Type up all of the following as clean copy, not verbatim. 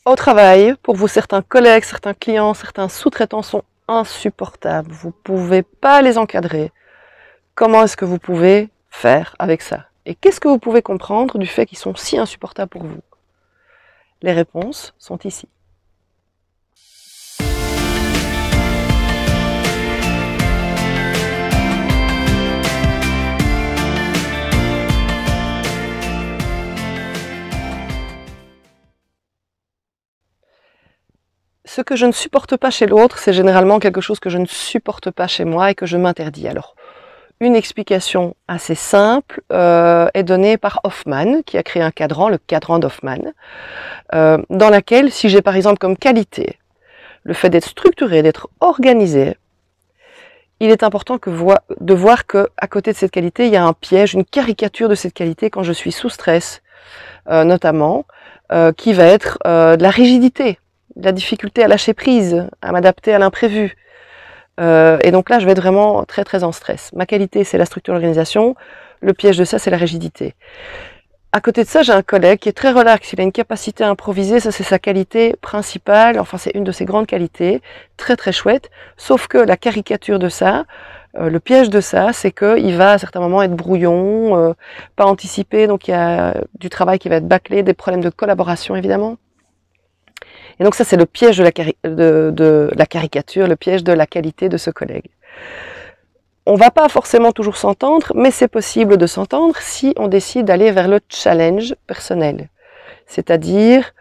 Au travail, pour vous, certains collègues, certains clients, certains sous-traitants sont insupportables. Vous ne pouvez pas les encadrer. Comment est-ce que vous pouvez faire avec ça? Et qu'est-ce que vous pouvez comprendre du fait qu'ils sont si insupportables pour vous? Les réponses sont ici. Ce que je ne supporte pas chez l'autre, c'est généralement quelque chose que je ne supporte pas chez moi et que je m'interdis. Alors, une explication assez simple est donnée par Hoffman, qui a créé un cadran, le cadran d'Hoffman, dans laquelle, si j'ai par exemple comme qualité le fait d'être structuré, d'être organisé, il est important de voir qu'à côté de cette qualité, il y a un piège, une caricature de cette qualité quand je suis sous stress, notamment, qui va être de la rigidité, de la difficulté à lâcher prise, à m'adapter à l'imprévu. Et donc là, je vais être vraiment très très en stress. Ma qualité, c'est la structure d'organisation. Le piège de ça, c'est la rigidité. À côté de ça, j'ai un collègue qui est très relax. Il a une capacité à improviser. Ça, c'est sa qualité principale. Enfin, c'est une de ses grandes qualités. Très très chouette. Sauf que la caricature de ça, le piège de ça, c'est qu'il va à certains moments être brouillon, pas anticipé. Donc il y a du travail qui va être bâclé, des problèmes de collaboration évidemment. Et donc ça, c'est le piège de la caricature, le piège de la qualité de ce collègue. On va pas forcément toujours s'entendre, mais c'est possible de s'entendre si on décide d'aller vers le challenge personnel. C'est-à-dire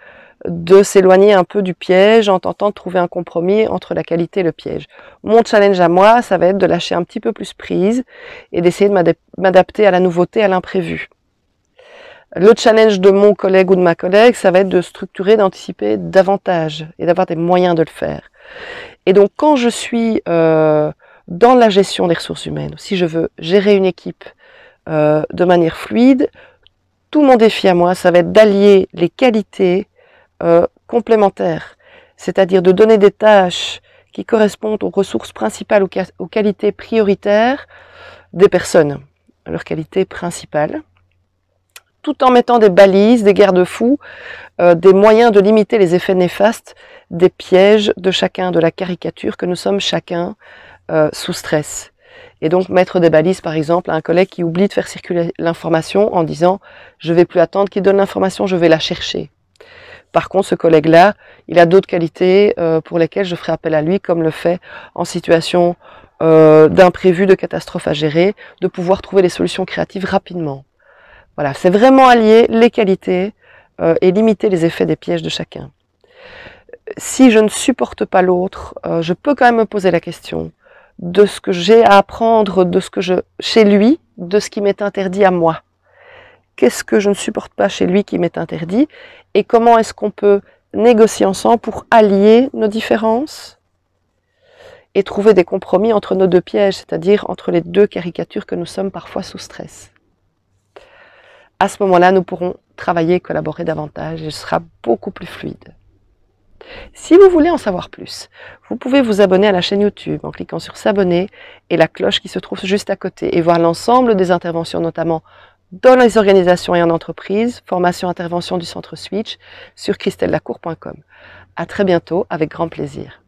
de s'éloigner un peu du piège en tentant de trouver un compromis entre la qualité et le piège. Mon challenge à moi, ça va être de lâcher un petit peu plus prise et d'essayer de m'adapter à la nouveauté, à l'imprévu. Le challenge de mon collègue ou de ma collègue, ça va être de structurer, d'anticiper davantage et d'avoir des moyens de le faire. Et donc, quand je suis dans la gestion des ressources humaines, si je veux gérer une équipe de manière fluide, tout mon défi à moi, ça va être d'allier les qualités complémentaires, c'est-à-dire de donner des tâches qui correspondent aux ressources principales, aux qualités prioritaires des personnes, leurs qualités principales, tout en mettant des balises, des garde-fous, des moyens de limiter les effets néfastes des pièges de chacun, de la caricature que nous sommes chacun sous stress. Et donc mettre des balises, par exemple, à un collègue qui oublie de faire circuler l'information en disant « je ne vais plus attendre qu'il donne l'information, je vais la chercher ». Par contre, ce collègue-là, il a d'autres qualités pour lesquelles je ferai appel à lui, comme le fait en situation d'imprévu, de catastrophe à gérer, de pouvoir trouver des solutions créatives rapidement. Voilà, c'est vraiment allier les qualités et limiter les effets des pièges de chacun. Si je ne supporte pas l'autre, je peux quand même me poser la question de ce que j'ai à apprendre de ce que chez lui, de ce qui m'est interdit à moi. Qu'est-ce que je ne supporte pas chez lui qui m'est interdit et comment est-ce qu'on peut négocier ensemble pour allier nos différences et trouver des compromis entre nos deux pièges, c'est-à-dire entre les deux caricatures que nous sommes parfois sous stress. À ce moment-là, nous pourrons travailler et collaborer davantage et ce sera beaucoup plus fluide. Si vous voulez en savoir plus, vous pouvez vous abonner à la chaîne YouTube en cliquant sur s'abonner et la cloche qui se trouve juste à côté et voir l'ensemble des interventions, notamment dans les organisations et en entreprise, formation intervention du Centre Switch sur christellelacour.com. À très bientôt, avec grand plaisir.